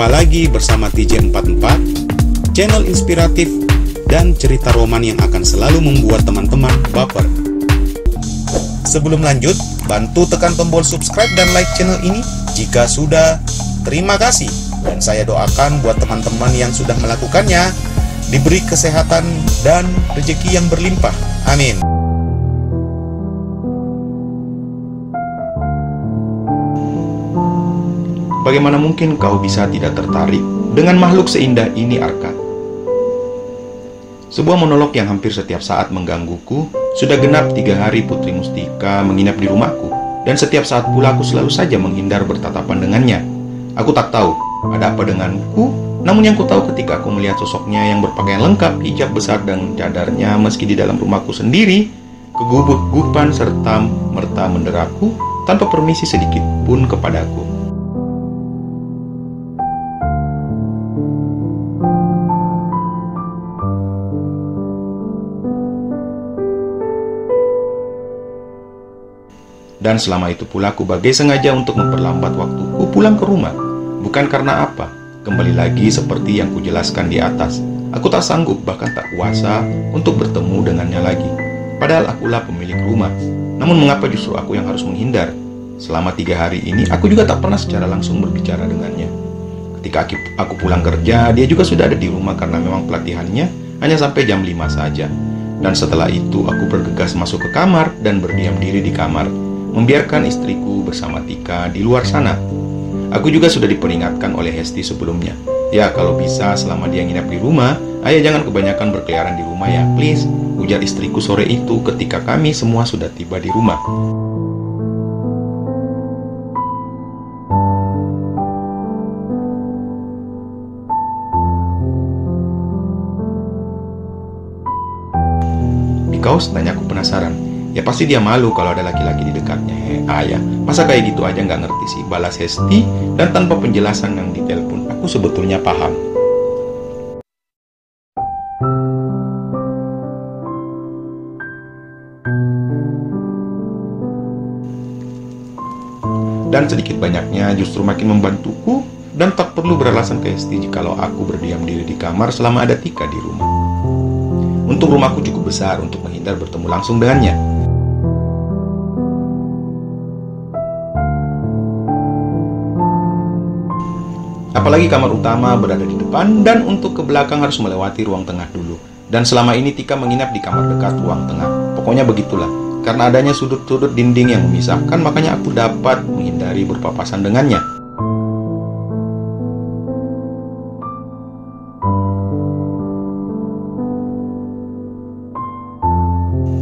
Jumpa lagi bersama TJ44, channel inspiratif dan cerita roman yang akan selalu membuat teman-teman baper. Sebelum lanjut, bantu tekan tombol subscribe dan like channel ini jika sudah. Terima kasih. Dan saya doakan buat teman-teman yang sudah melakukannya, diberi kesehatan dan rezeki yang berlimpah. Amin. Bagaimana mungkin kau bisa tidak tertarik dengan makhluk seindah ini, Arka? Sebuah monolog yang hampir setiap saat menggangguku. Sudah genap 3 hari Putri Mustika menginap di rumahku, dan setiap saat pula aku selalu saja menghindar bertatapan dengannya. Aku tak tahu ada apa denganku, namun yang ku tahu ketika aku melihat sosoknya yang berpakaian lengkap, hijab besar dan cadarnya meski di dalam rumahku sendiri, kegugupan serta merta menderaku tanpa permisi sedikit pun kepadaku. Dan selama itu pula aku bagai sengaja untuk memperlambat waktuku pulang ke rumah. Bukan karena apa, kembali lagi seperti yang kujelaskan di atas. Aku tak sanggup, bahkan tak kuasa untuk bertemu dengannya lagi. Padahal akulah pemilik rumah. Namun mengapa justru aku yang harus menghindar? Selama 3 hari ini, aku juga tak pernah secara langsung berbicara dengannya. Ketika aku pulang kerja, dia juga sudah ada di rumah karena memang pelatihannya hanya sampai jam 5 saja. Dan setelah itu, aku bergegas masuk ke kamar dan berdiam diri di kamar, membiarkan istriku bersama Tika di luar sana. Aku juga sudah diperingatkan oleh Hesti sebelumnya. Ya, kalau bisa selama dia nginap di rumah, ayah jangan kebanyakan berkeliaran di rumah ya, please, ujar istriku sore itu ketika kami semua sudah tiba di rumah. Because, tanya aku penasaran. Ya pasti dia malu kalau ada laki-laki di dekatnya. Ayah, masa kayak gitu aja nggak ngerti sih, balas Hesti. Dan tanpa penjelasan yang detail pun aku sebetulnya paham. Dan sedikit banyaknya justru makin membantuku. Dan tak perlu beralasan ke Hesti jikalau aku berdiam diri di kamar selama ada Tika di rumah. Untuk rumahku cukup besar untuk menghindar bertemu langsung dengannya. Apalagi kamar utama berada di depan, dan untuk ke belakang harus melewati ruang tengah dulu. Dan selama ini Tika menginap di kamar dekat ruang tengah. Pokoknya begitulah. Karena adanya sudut-sudut dinding yang memisahkan, makanya aku dapat menghindari berpapasan dengannya.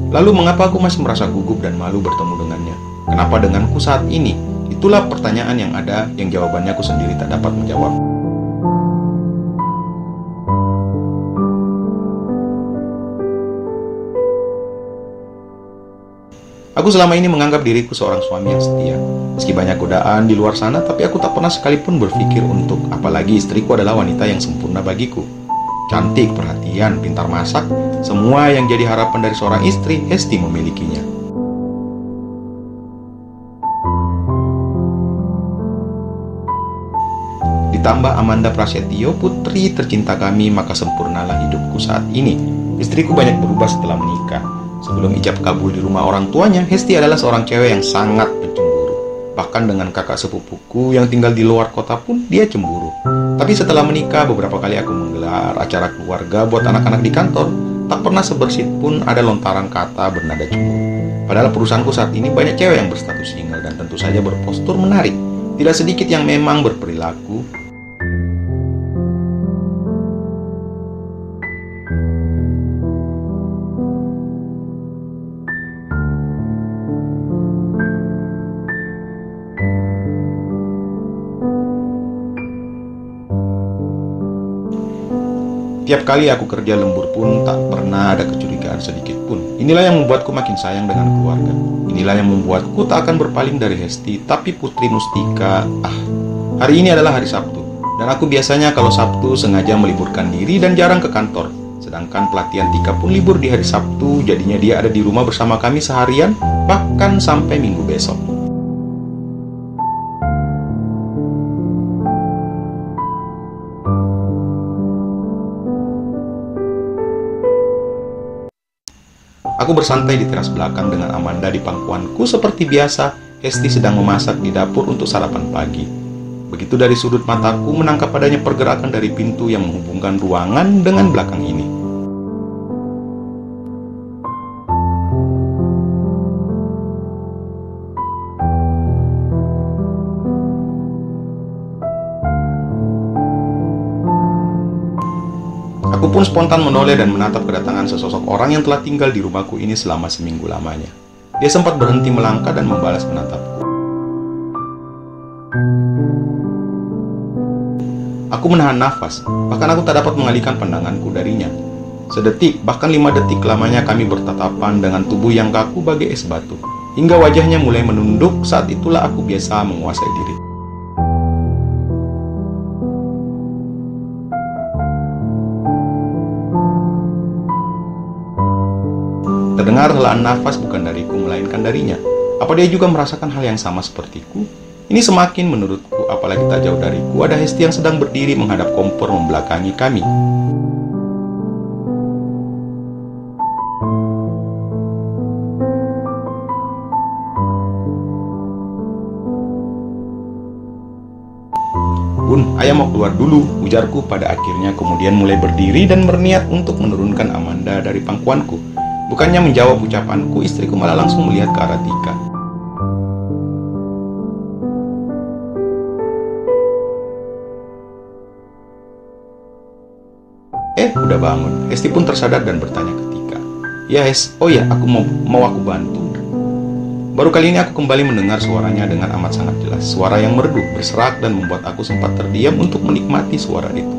Lalu mengapa aku masih merasa gugup dan malu bertemu dengannya? Kenapa denganku saat ini? Itulah pertanyaan yang ada, yang jawabannya aku sendiri tak dapat menjawab. Aku selama ini menganggap diriku seorang suami yang setia. Meski banyak godaan di luar sana, tapi aku tak pernah sekalipun berpikir untuk, apalagi istriku adalah wanita yang sempurna bagiku. Cantik, perhatian, pintar masak, semua yang jadi harapan dari seorang istri, Hesti memilikinya. Ditambah Amanda Prasetyo, putri tercinta kami, maka sempurnalah hidupku saat ini. Istriku banyak berubah setelah menikah. Sebelum ijab kabul di rumah orang tuanya, Hesti adalah seorang cewek yang sangat pencemburu. Bahkan dengan kakak sepupuku yang tinggal di luar kota pun dia cemburu. Tapi setelah menikah, beberapa kali aku menggelar acara keluarga buat anak-anak di kantor. Tak pernah sebersit pun ada lontaran kata bernada cemburu. Padahal perusahaanku saat ini banyak cewek yang berstatus single dan tentu saja berpostur menarik. Tidak sedikit yang memang berperilaku tiap kali aku kerja lembur pun tak pernah ada kecurigaan sedikit pun. Inilah yang membuatku makin sayang dengan keluarga. Inilah yang membuatku tak akan berpaling dari Hesti. Tapi Putri Mustika, hari ini adalah hari Sabtu. Dan aku biasanya kalau Sabtu sengaja meliburkan diri dan jarang ke kantor. Sedangkan pelatihan Tika pun libur di hari Sabtu, jadinya dia ada di rumah bersama kami seharian, bahkan sampai Minggu besok. Aku bersantai di teras belakang dengan Amanda di pangkuanku seperti biasa. Hesti sedang memasak di dapur untuk sarapan pagi. Begitu dari sudut mataku menangkap adanya pergerakan dari pintu yang menghubungkan ruangan dengan belakang ini. Aku pun spontan menoleh dan menatap kedatangan sesosok orang yang telah tinggal di rumahku ini selama seminggu lamanya. Dia sempat berhenti melangkah dan membalas menatapku. Aku menahan nafas, bahkan aku tak dapat mengalihkan pandanganku darinya. Sedetik, bahkan 5 detik lamanya kami bertatapan dengan tubuh yang kaku bagai es batu. Hingga wajahnya mulai menunduk, saat itulah aku biasa menguasai diri. Terdengar helaan nafas bukan dariku, melainkan darinya. Apa dia juga merasakan hal yang sama sepertiku? Ini semakin menurutku, apalagi tak jauh dariku ada Hesti yang sedang berdiri menghadap kompor membelakangi kami. Bun, ayah mau keluar dulu, ujarku pada akhirnya, kemudian mulai berdiri dan berniat untuk menurunkan Amanda dari pangkuanku. Bukannya menjawab ucapanku, istriku malah langsung melihat ke arah Tika. Udah bangun. Hesti pun tersadar dan bertanya ke Tika. Ya Hes, oh ya, aku mau aku bantu. Baru kali ini aku kembali mendengar suaranya dengan amat sangat jelas. Suara yang merdu, berserak dan membuat aku sempat terdiam untuk menikmati suara itu.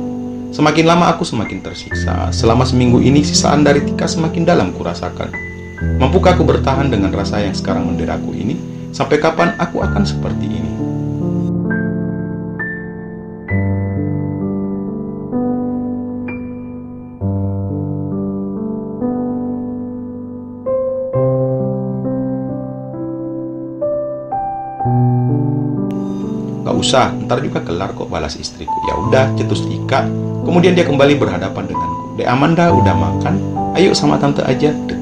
Semakin lama aku semakin tersiksa. Selama seminggu ini sisaan dari Tika semakin dalam kurasakan. Mampukah aku bertahan dengan rasa yang sekarang menderaku ini? Sampai kapan aku akan seperti ini? Gak usah, ntar juga kelar kok, balas istriku. Ya udah, cetus Tika. Kemudian dia kembali berhadapan denganku. Dek Amanda udah makan? Ayo sama tante aja. Dek.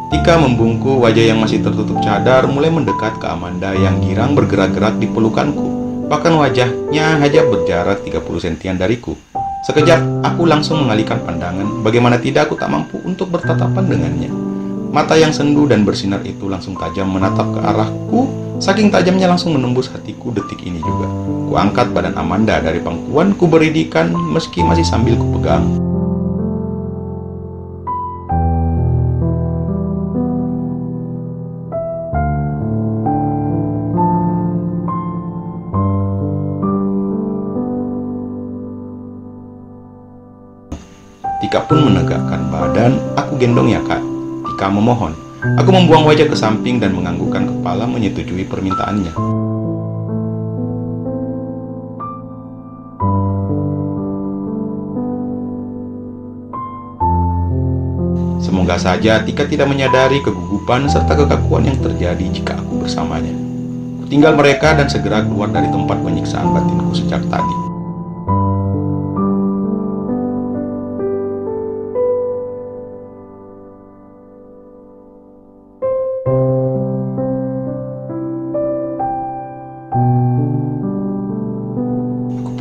Tika membungkuk, wajah yang masih tertutup cadar mulai mendekat ke Amanda yang girang bergerak-gerak di pelukanku. Bahkan wajahnya hanya berjarak 30 sentian dariku. Sekejap, aku langsung mengalihkan pandangan. Bagaimana tidak, aku tak mampu untuk bertatapan dengannya. Mata yang sendu dan bersinar itu langsung tajam menatap ke arahku. Saking tajamnya langsung menembus hatiku detik ini juga. Ku angkat badan Amanda dari pangkuan, ku beridikan meski masih sambil ku pegang. Tika pun menegakkan badan. Aku gendong ya kak. Tika memohon. Aku membuang wajah ke samping dan menganggukkan kepala menyetujui permintaannya. Semoga saja Tika tidak menyadari kegugupan serta kekakuan yang terjadi jika aku bersamanya. Kutinggal mereka dan segera keluar dari tempat penyiksaan batinku sejak tadi.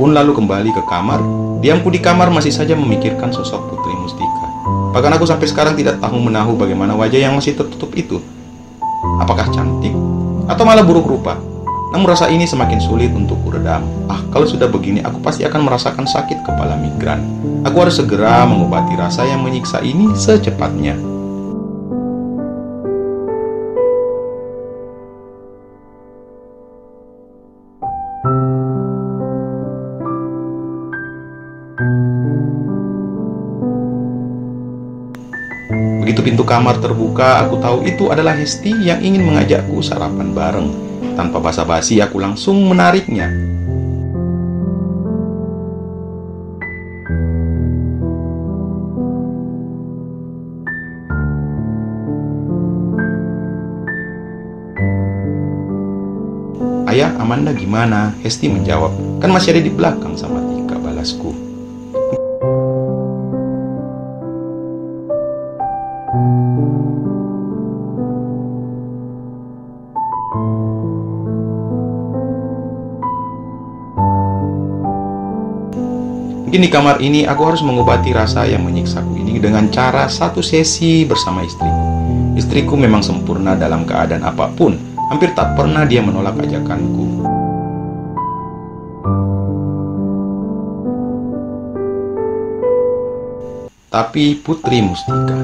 Pun lalu kembali ke kamar. Diamku di kamar masih saja memikirkan sosok Putri Mustika. Bahkan aku sampai sekarang tidak tahu menahu bagaimana wajah yang masih tertutup itu. Apakah cantik atau malah buruk rupa? Namun rasa ini semakin sulit untuk kuredam. Kalau sudah begini aku pasti akan merasakan sakit kepala migran. Aku harus segera mengobati rasa yang menyiksa ini secepatnya. Begitu pintu kamar terbuka, aku tahu itu adalah Hesti yang ingin mengajakku sarapan bareng. Tanpa basa-basi, aku langsung menariknya. saya, Amanda gimana? Hesti menjawab, kan masih ada di belakang sama Tika, balasku. Mungkin di kamar ini aku harus mengobati rasa yang menyiksaku ini dengan cara satu sesi bersama istriku. Istriku memang sempurna dalam keadaan apapun. Hampir tak pernah dia menolak ajakanku. Tapi Putri Mustika,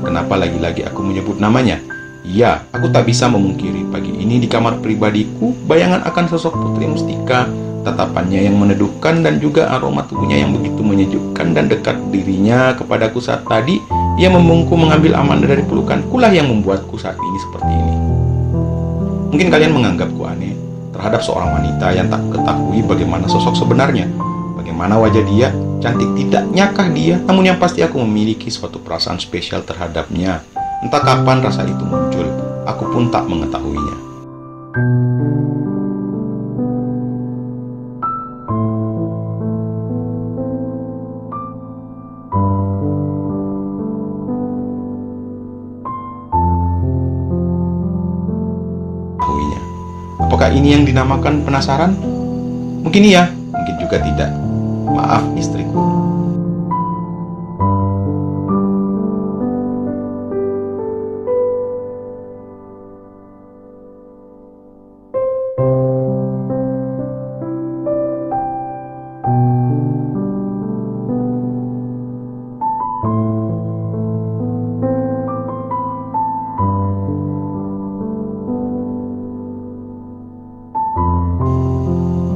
kenapa lagi-lagi aku menyebut namanya? Ya, aku tak bisa memungkiri pagi ini di kamar pribadiku, bayangan akan sosok Putri Mustika, tatapannya yang meneduhkan dan juga aroma tubuhnya yang begitu menyejukkan dan dekat dirinya kepadaku saat tadi ia membungkuk mengambil Amanda dari pelukanku lah yang membuatku saat ini seperti ini. Mungkin kalian menganggapku aneh terhadap seorang wanita yang tak ketahui bagaimana sosok sebenarnya, bagaimana wajah dia, cantik tidaknyakah dia, namun yang pasti aku memiliki suatu perasaan spesial terhadapnya. Entah kapan rasa itu muncul, aku pun tak mengetahuinya. Apakah ini yang dinamakan penasaran? Mungkin iya, mungkin juga tidak. Maaf istriku.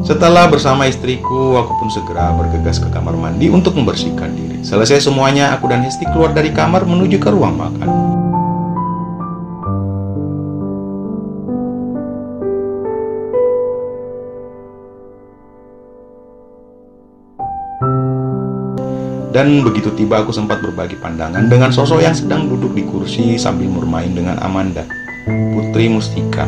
Setelah bersama istriku, aku pun segera bergegas ke kamar mandi untuk membersihkan diri. Selesai semuanya, aku dan Hesti keluar dari kamar menuju ke ruang makan. Dan begitu tiba aku sempat berbagi pandangan dengan sosok yang sedang duduk di kursi sambil bermain dengan Amanda, Putri Mustika.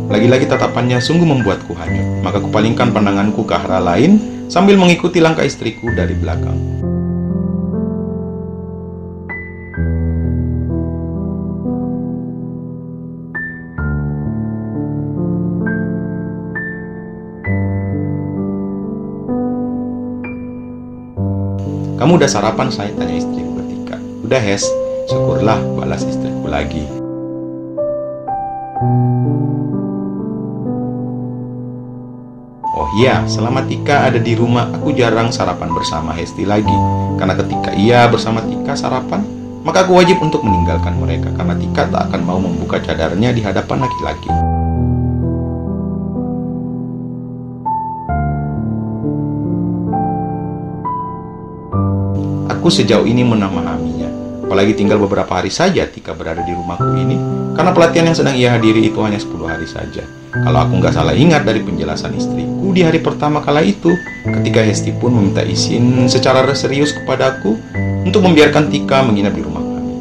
Lagi-lagi tatapannya sungguh membuatku hanyut, maka kupalingkan pandanganku ke arah lain sambil mengikuti langkah istriku dari belakang. Kamu udah sarapan? Saya tanya istriku ketika. Udah Hes, syukurlah, balas istriku lagi. Oh iya, selama Tika ada di rumah, aku jarang sarapan bersama Hesti lagi. Karena ketika ia bersama Tika sarapan, maka aku wajib untuk meninggalkan mereka. Karena Tika tak akan mau membuka cadarnya di hadapan laki-laki. Aku sejauh ini memahaminya. Apalagi tinggal beberapa hari saja Tika berada di rumahku ini. Karena pelatihan yang sedang ia hadiri itu hanya 10 hari saja. Kalau aku nggak salah ingat dari penjelasan istriku di hari pertama kala itu, ketika Hesti pun meminta izin secara serius kepadaku untuk membiarkan Tika menginap di rumah kami.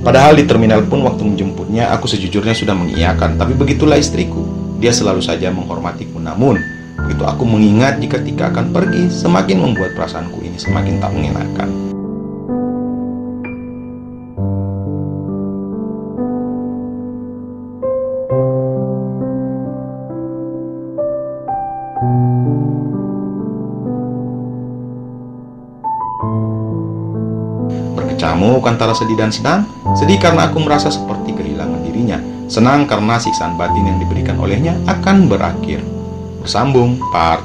Padahal di terminal pun waktu menjemputnya aku sejujurnya sudah mengiyakan, tapi begitulah istriku. Dia selalu saja menghormatiku, namun begitu aku mengingat jika Tika akan pergi, semakin membuat perasaanku ini semakin tak mengenakan. Berkecamuk antara sedih dan senang. Sedih karena aku merasa seperti kehilangan dirinya. Senang karena siksaan batin yang diberikan olehnya akan berakhir. Bersambung part